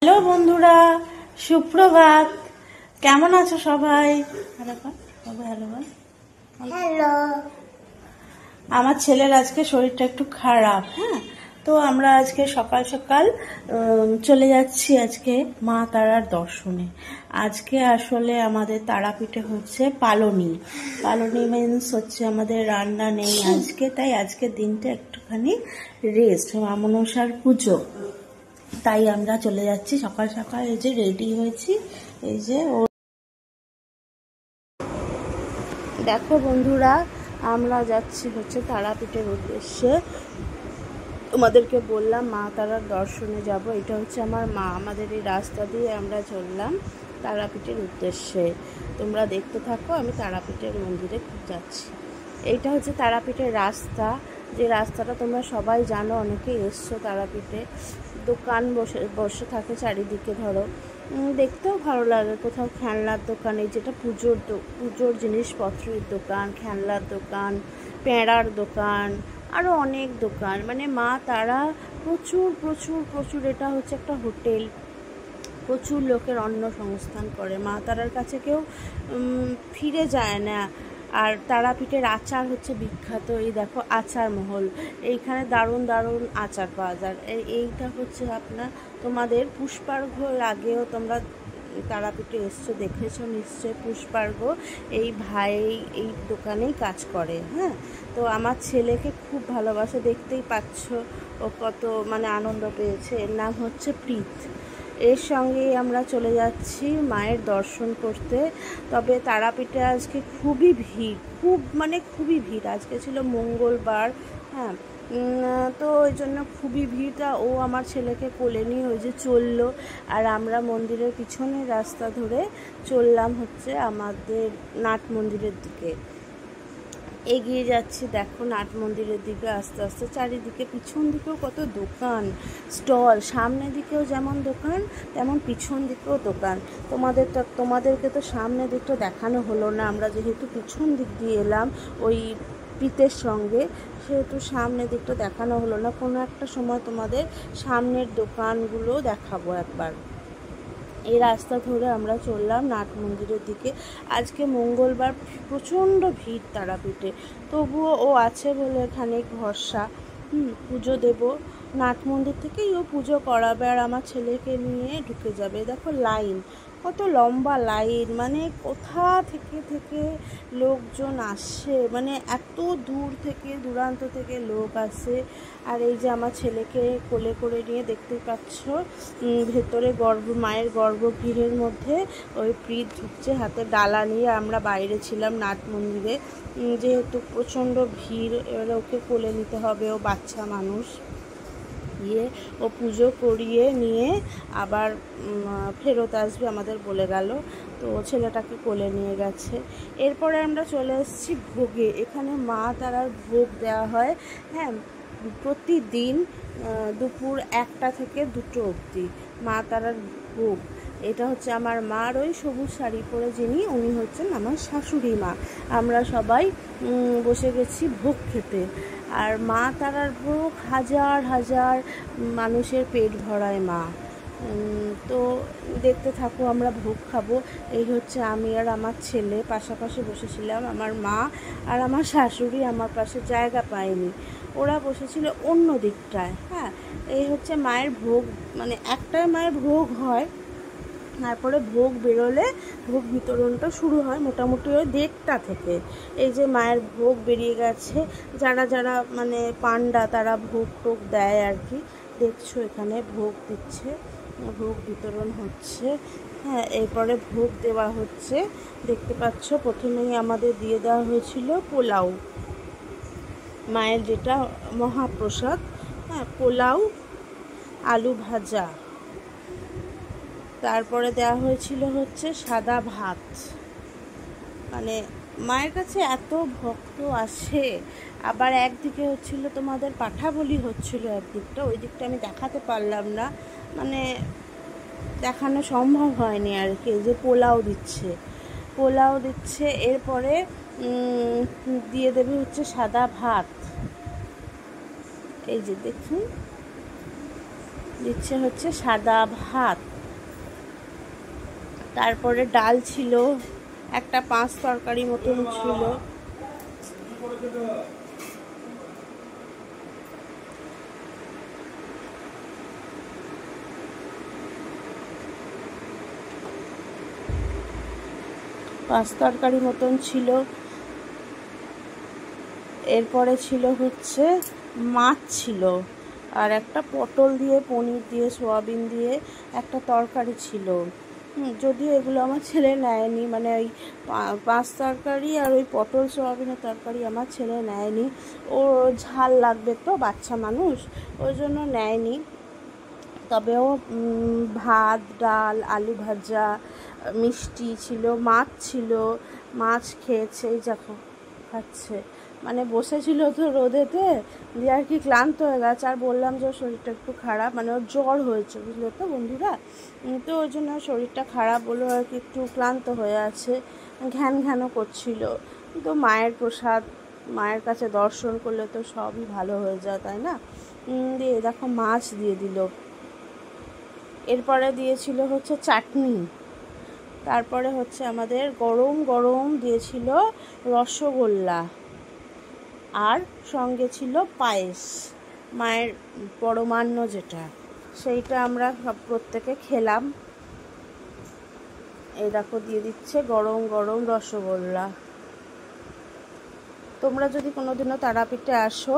Hello বন্ধুরা, সুপ্রভাত। কেমন আছো সবাই? হ্যালো। আমার ছেলের আজকে শরীরটা একটু খারাপ, হ্যাঁ, তো আমরা আজকে সকাল সকাল চলে যাচ্ছি আজকে মা তারার দর্শনে। আজকে আসলে আমাদের তারাপীঠে হচ্ছে পালনি মিন্স হচ্ছে আমাদের রান্না নেই আজকে, তাই আজকের দিনটা একটুখানি রেস্ট, মা মনসার পুজো। তাই আমরা চলে যাচ্ছি সকাল সকাল। এই যে রেডি হয়েছি, এই যে দেখো বন্ধুরা, আমরা যাচ্ছি হচ্ছে তারাপীঠের উদ্দেশ্যে। তোমাদেরকে বললাম মা তারার দর্শনে যাব। এটা হচ্ছে আমার মা, আমাদের এই রাস্তা দিয়ে আমরা চললাম তারাপীঠের উদ্দেশ্যে। তোমরা দেখতে থাকো, আমি তারাপীঠের মন্দিরে যাচ্ছি। এইটা হচ্ছে তারাপীঠের রাস্তা, যে রাস্তাটা তোমরা সবাই জানো, অনেকে এসছো তারাপীঠে। দোকান বসে থাকে চারিদিকে, ধরো দেখতেও ভালো লাগে। কোথাও খেলনার দোকান, এই যেটা পুজোর জিনিসপত্রের দোকান, খেলনার দোকান, পেঁড়ার দোকান, আরও অনেক দোকান। মানে মা তারা প্রচুর প্রচুর প্রচুর, এটা হচ্ছে একটা হোটেল, প্রচুর লোকের অন্ন সংস্থান করে। মা তারার কাছে কেউ ফিরে যায় না। আর তারাপীঠের আচার হচ্ছে বিখ্যাত। এই দেখো আচার মহল, এইখানে দারুণ দারুণ আচার পাওয়া যায়। এইটা হচ্ছে তোমাদের পুষ্পার্ঘ্যর আগেও তোমরা তারাপীঠে এসছো, দেখেছো নিশ্চয় পুষ্পার্ঘ্য। এই ভাই এই দোকানেই কাজ করে, হ্যাঁ। তো আমার ছেলেকে খুব ভালোবাসে, দেখতেই পাচ্ছ ও কত মানে আনন্দ পেয়েছে। এর নাম হচ্ছে প্রীত। এর সঙ্গেই আমরা চলে যাচ্ছি মায়ের দর্শন করতে। তবে তারাপীঠে আজকে খুবই ভিড়, খুবই ভিড়। আজকে ছিল মঙ্গলবার, হ্যাঁ, তো ওই জন্য খুবই ভিড়টা। ও আমার ছেলেকে কোলে নিয়ে ওই যে চললো, আর আমরা মন্দিরের পিছনের রাস্তা ধরে চললাম হচ্ছে আমাদের নাট মন্দিরের দিকে এগিয়ে যাচ্ছি। দেখো নাট মন্দিরের দিকে আস্তে আস্তে চারিদিকে, পিছন দিকেও কত দোকান স্টল, সামনের দিকেও যেমন দোকান তেমন পিছন দিকেও দোকান। তোমাদেরকে তো সামনের দিকটা দেখানো হলো না, আমরা যেহেতু পিছন দিক দিয়ে এলাম ওই প্রীতের সঙ্গে, সেহেতু সামনের দিকটা দেখানো হলো না। কোনো একটা সময় তোমাদের সামনের দোকানগুলো দেখাবো একবার। এই রাস্তা ধরে আমরা চললাম নাট মন্দিরের দিকে। আজকে মঙ্গলবার, প্রচণ্ড ভিড় তারাপীঠে, তবুও ও আছে বলে খানিক ভরসা। পুজো দেব নাট মন্দির থেকেই, ও পুজো করাবে আর আমার ছেলেকে নিয়ে ঢুকে যাবে। দেখো লাইন, কত লম্বা লাইন, মানে কোথা থেকে থেকে লোকজন আসে, মানে এত দূর থেকে দূরান্ত থেকে লোক আসে। আর এই যে আমার ছেলেকে কোলে করে নিয়ে দেখতেই পাচ্ছ ভেতরে মায়ের গর্ভগৃহের মধ্যে ওই প্রীত ঢুকছে হাতে ডালা নিয়ে। আমরা বাইরে ছিলাম নাট মন্দিরে, যেহেতু প্রচণ্ড ভিড়, এবারে ওকে কোলে নিতে হবে, ও বাচ্চা মানুষ। ও পুজো করিয়ে নিয়ে আবার ফেরত আসবে আমাদের বলে গেল, তো ছেলেটাকে কোলে নিয়ে গেছে। এরপরে আমরা চলে এসেছি ভোগে। এখানে মা তারার ভোগ দেওয়া হয়, হ্যাঁ, প্রতিদিন দুপুর 1টা থেকে 2টো অবধি মা তারার ভোগ। এটা হচ্ছে আমার মার ওই সবুজ শাড়ি পরে যিনি, উনি হচ্ছেন আমার শাশুড়ি মা। আমরা সবাই বসে গেছি ভোগ খেতে। আর মা তারার ভোগ হাজার হাজার মানুষের পেট ভরায় মা। তো দেখতে থাকো, আমরা ভোগ খাবো। এই হচ্ছে আমি আর আমার ছেলে পাশাপাশি বসেছিলাম, আমার মা আর আমার শাশুড়ি আমার পাশে জায়গা পায়নি, ওরা বসেছিল অন্য দিকটায়, হ্যাঁ। এই হচ্ছে মায়ের ভোগ, মানে একটাই মায়ের ভোগ হয়, তারপরে ভোগ বেরোলে ভোগ বিতরণটা শুরু হয় মোটামুটি ওই 1:30 থেকে। এই যে মায়ের ভোগ বেরিয়ে গেছে, যারা যারা মানে পান্ডা তারা ভোগ টোগ দেয় আর কি। দেখছো এখানে ভোগ দিচ্ছে, ভোগ বিতরণ হচ্ছে, হ্যাঁ। এরপরে ভোগ দেওয়া হচ্ছে, দেখতে পাচ্ছ প্রথমেই আমাদের দিয়ে দেওয়া হয়েছিল পোলাও, মায়ের যেটা মহাপ্রসাদ, হ্যাঁ, পোলাও আলু ভাজা। তারপরে দেওয়া হয়েছিল হচ্ছে সাদা ভাত। মানে মায়ের কাছে এত ভক্ত আসে। আবার একদিকে হচ্ছিল তোমাদের পাঠা বলি হচ্ছিল, একদিকটা, ওই দিকটা আমি দেখাতে পারলাম না, মানে দেখানো সম্ভব হয়নি আর কি। যে পোলাও দিচ্ছে, এরপরে দিয়ে দেবে হচ্ছে সাদা ভাত। এই যে দেখুন দিচ্ছে হচ্ছে সাদা ভাত, তারপরে ডাল ছিল, একটা 5 তরকারি মতন ছিল, এরপরে ছিল হচ্ছে মাছ ছিল, আর একটা পটল দিয়ে, পনির দিয়ে, সোয়াবিন দিয়ে একটা তরকারি ছিল। যদিও এগুলো আমার ছেলে নেয়নি, মানে ওই 5 তরকারি আর ওই পটল সোয়াবিনের তরকারি আমার ছেলে নেয়নি, ও ঝাল লাগবে তো, বাচ্চা মানুষ, ওই জন্য নেয়নি। তবে ও ভাত, ডাল, আলু ভাজা, মিষ্টি ছিল, মাছ ছিল, মাছ খেয়েছে, এই দেখো খাচ্ছে। মানে বসেছিল তো রোদেতে, দিয়ে আর কি ক্লান্ত হয়ে গেছে, আর বললাম যে ওর শরীরটা একটু খারাপ, মানে ওর জ্বর হয়েছে, বুঝলে তো বন্ধুরা, তো ওই জন্য শরীরটা খারাপ বলে আর কি একটু ক্লান্ত হয়ে আছে, ঘ্যান ঘ্যানও করছিল। তো মায়ের প্রসাদ, মায়ের কাছে দর্শন করলে তো সবই ভালো হয়ে যায়, তাই না? দিয়ে দেখো মাছ দিয়ে দিল, এরপরে দিয়েছিল হচ্ছে চাটনি, তারপরে হচ্ছে আমাদের গরম গরম দিয়েছিল রসগোল্লা, আর সঙ্গে ছিল পায়েস, মায়ের পরমান্ন যেটা, সেইটা আমরা সব প্রত্যেকে খেলাম। এই দেখো দিয়ে দিচ্ছে গরম গরম রসগোল্লা। তোমরা যদি কোনোদিনও তারাপীঠে আসো,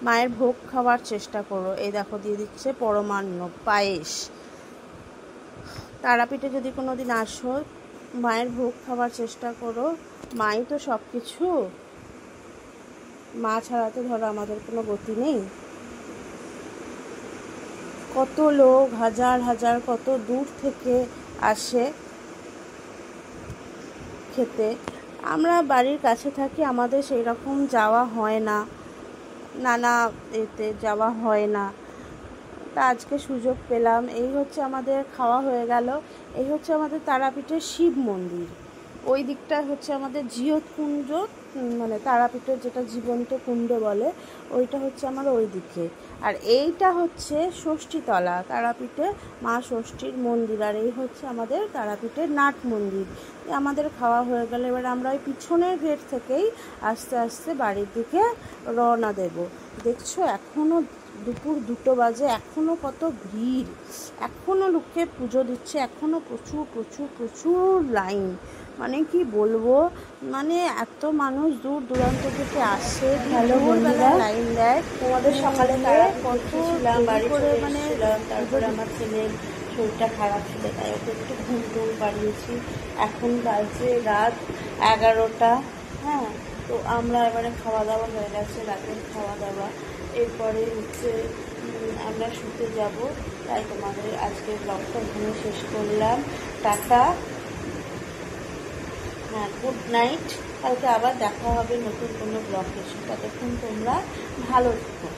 মায়ের ভোগ খাওয়ার চেষ্টা করো। এই দেখো দিয়ে দিচ্ছে পরমান্ন, পায়েস। তারাপীঠে যদি কোনোদিন আসো, মায়ের ভোগ খাওয়ার চেষ্টা করো, মাই তো সব কিছু, মা ছাড়া তো ধরো আমাদের কোনো গতি নেই। কত লোক, হাজার হাজার, কত দূর থেকে আসে খেতে। আমরা বাড়ির কাছে থাকি, আমাদের সেই রকম যাওয়া হয় না, নানা এতে যাওয়া হয় না, তা আজকে সুযোগ পেলাম। এই হচ্ছে আমাদের খাওয়া হয়ে গেল। এই হচ্ছে আমাদের তারাপীঠের শিব মন্দির, ওই দিকটা হচ্ছে আমাদের জিয়ত কুঞ্জ, মানে তারাপীঠের যেটা জীবন্ত কুণ্ড বলে, ওইটা হচ্ছে আমার ওই দিকে। আর এইটা হচ্ছে ষষ্ঠীতলা, তারাপীঠে মা ষষ্ঠীর মন্দির, আর এই হচ্ছে আমাদের তারাপীঠের নাট মন্দির। আমাদের খাওয়া হয়ে গেলে এবার আমরা ওই পিছনের গেট থেকেই আস্তে আস্তে বাড়ির দিকে রওনা দেব। দেখছো এখনও দুপুর 2টো বাজে, এখনও কত ভিড়, এখনও লোকে পুজো দিচ্ছে, এখনও প্রচুর প্রচুর প্রচুর লাইন, মানে কি বলবো, মানে এত মানুষ দূর দূরান্ত থেকে আসে, ভোরবেলা লাইন দেয়। তোমাদের সকালে কত বাড়ি করে, মানে তারপরে আমার ছেলের শরীরটা খারাপ ছিল, তাই ওকে একটু ঘুম টুম পাড়িয়েছি। এখন বাজে রাত 11টা। হ্যাঁ, তো আমরা এবারে খাওয়া দাওয়া হয়ে গেছে, রাতের খাওয়া দাওয়া, এরপরে হচ্ছে আমরা শুতে যাব। তাই তোমাদের আজকের ব্লগটা এখানে শেষ করলাম। টাটা, হ্যাঁ, গুড নাইট। কালকে আবার দেখা হবে নতুন কোনো ব্লগ এসে, ততক্ষণ তোমরা ভালো থেকো।